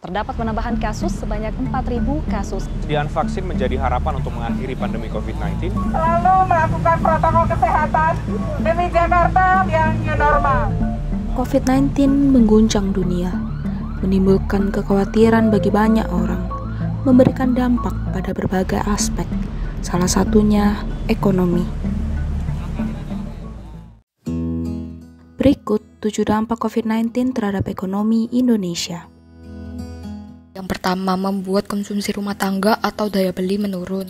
terdapat penambahan kasus sebanyak 4.000 kasus. Persediaan vaksin menjadi harapan untuk mengakhiri pandemi COVID-19. Selalu melakukan protokol kesehatan demi Jakarta yang new normal. COVID-19 mengguncang dunia, menimbulkan kekhawatiran bagi banyak orang, memberikan dampak pada berbagai aspek, salah satunya ekonomi. Berikut 7 dampak COVID-19 terhadap ekonomi Indonesia. Yang pertama, membuat konsumsi rumah tangga atau daya beli menurun.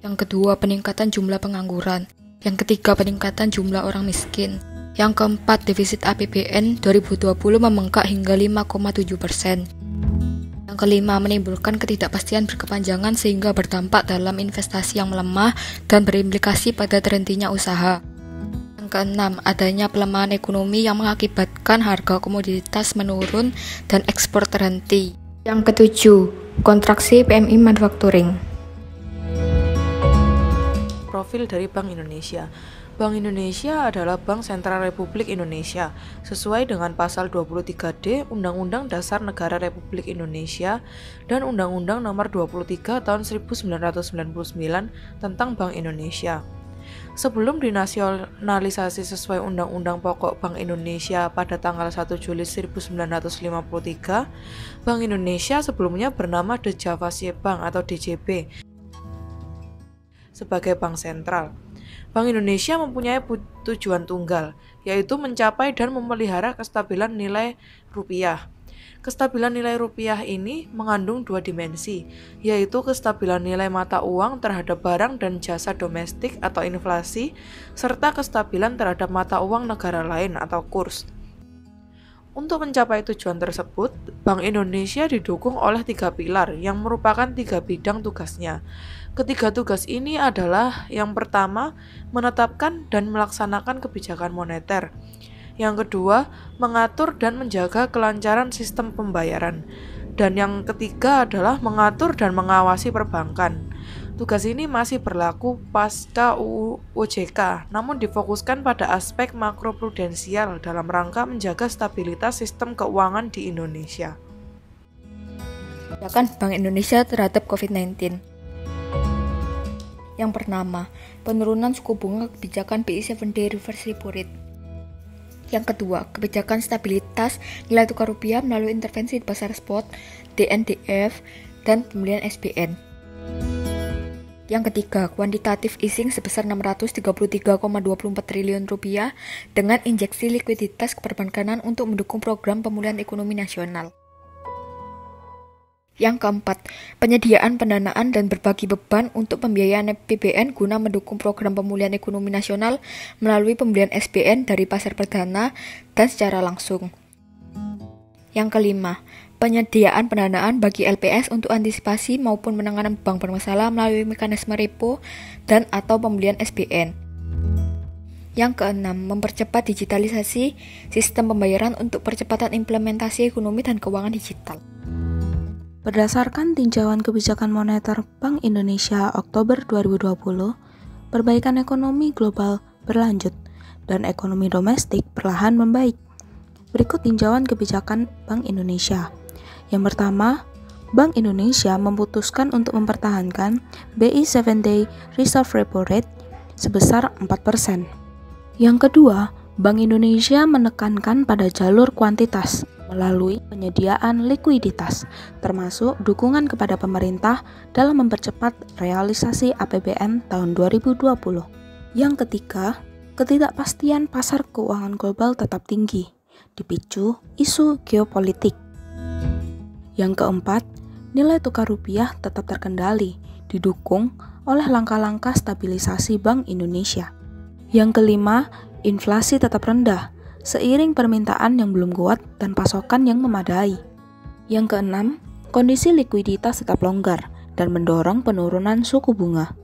Yang kedua, peningkatan jumlah pengangguran. Yang ketiga, peningkatan jumlah orang miskin. Yang keempat, defisit APBN 2020 membengkak hingga 5,7%. Yang kelima, menimbulkan ketidakpastian berkepanjangan sehingga berdampak dalam investasi yang melemah dan berimplikasi pada terhentinya usaha. Yang keenam, adanya pelemahan ekonomi yang mengakibatkan harga komoditas menurun dan ekspor terhenti. Yang ketujuh, kontraksi PMI manufacturing. Profil dari Bank Indonesia. Bank Indonesia adalah Bank Sentral Republik Indonesia sesuai dengan pasal 23D Undang-Undang Dasar Negara Republik Indonesia dan Undang-Undang Nomor 23 Tahun 1999 tentang Bank Indonesia. Sebelum dinasionalisasi sesuai Undang-Undang Pokok Bank Indonesia pada tanggal 1 Juli 1953, Bank Indonesia sebelumnya bernama The Javasie Bank atau DJB sebagai bank sentral. Bank Indonesia mempunyai tujuan tunggal, yaitu mencapai dan memelihara kestabilan nilai rupiah. Kestabilan nilai rupiah ini mengandung dua dimensi, yaitu kestabilan nilai mata uang terhadap barang dan jasa domestik atau inflasi, serta kestabilan terhadap mata uang negara lain atau kurs. Untuk mencapai tujuan tersebut, Bank Indonesia didukung oleh 3 pilar yang merupakan 3 bidang tugasnya. Ketiga tugas ini adalah yang pertama, menetapkan dan melaksanakan kebijakan moneter. Yang kedua, mengatur dan menjaga kelancaran sistem pembayaran. Dan yang ketiga adalah mengatur dan mengawasi perbankan. Tugas ini masih berlaku pasca OJK, namun difokuskan pada aspek makroprudensial dalam rangka menjaga stabilitas sistem keuangan di Indonesia. Kebijakan Bank Indonesia terhadap COVID-19. Yang pertama, penurunan suku bunga kebijakan BI 7-day reverse repo rate. Yang kedua, kebijakan stabilitas nilai tukar rupiah melalui intervensi di pasar spot, DNDF, dan pembelian SBN. Yang ketiga, kuantitatif easing sebesar 633,24 triliun rupiah dengan injeksi likuiditas keperbankanan untuk mendukung program pemulihan ekonomi nasional. Yang keempat, penyediaan pendanaan dan berbagi beban untuk pembiayaan APBN guna mendukung program pemulihan ekonomi nasional melalui pembelian SBN dari pasar perdana dan secara langsung. Yang kelima, penyediaan pendanaan bagi LPS untuk antisipasi maupun penanganan bank bermasalah melalui mekanisme repo dan atau pembelian SBN. Yang keenam, mempercepat digitalisasi sistem pembayaran untuk percepatan implementasi ekonomi dan keuangan digital. Berdasarkan tinjauan kebijakan moneter Bank Indonesia Oktober 2020, perbaikan ekonomi global berlanjut dan ekonomi domestik perlahan membaik. Berikut tinjauan kebijakan Bank Indonesia. Yang pertama, Bank Indonesia memutuskan untuk mempertahankan BI 7-day reserve repo rate sebesar 4%. Yang kedua, Bank Indonesia menekankan pada jalur kuantitas melalui penyediaan likuiditas, termasuk dukungan kepada pemerintah dalam mempercepat realisasi APBN tahun 2020. Yang ketiga, ketidakpastian pasar keuangan global tetap tinggi, dipicu isu geopolitik. Yang keempat, nilai tukar rupiah tetap terkendali, didukung oleh langkah-langkah stabilisasi Bank Indonesia. Yang kelima, inflasi tetap rendah, seiring permintaan yang belum kuat dan pasokan yang memadai. Yang keenam, kondisi likuiditas tetap longgar dan mendorong penurunan suku bunga.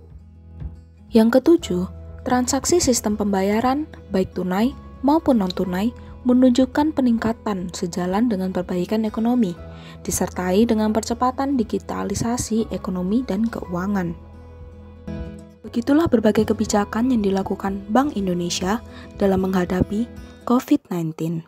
Yang ketujuh, transaksi sistem pembayaran baik tunai maupun non-tunai menunjukkan peningkatan sejalan dengan perbaikan ekonomi, disertai dengan percepatan digitalisasi ekonomi dan keuangan. Begitulah berbagai kebijakan yang dilakukan Bank Indonesia dalam menghadapi COVID-19.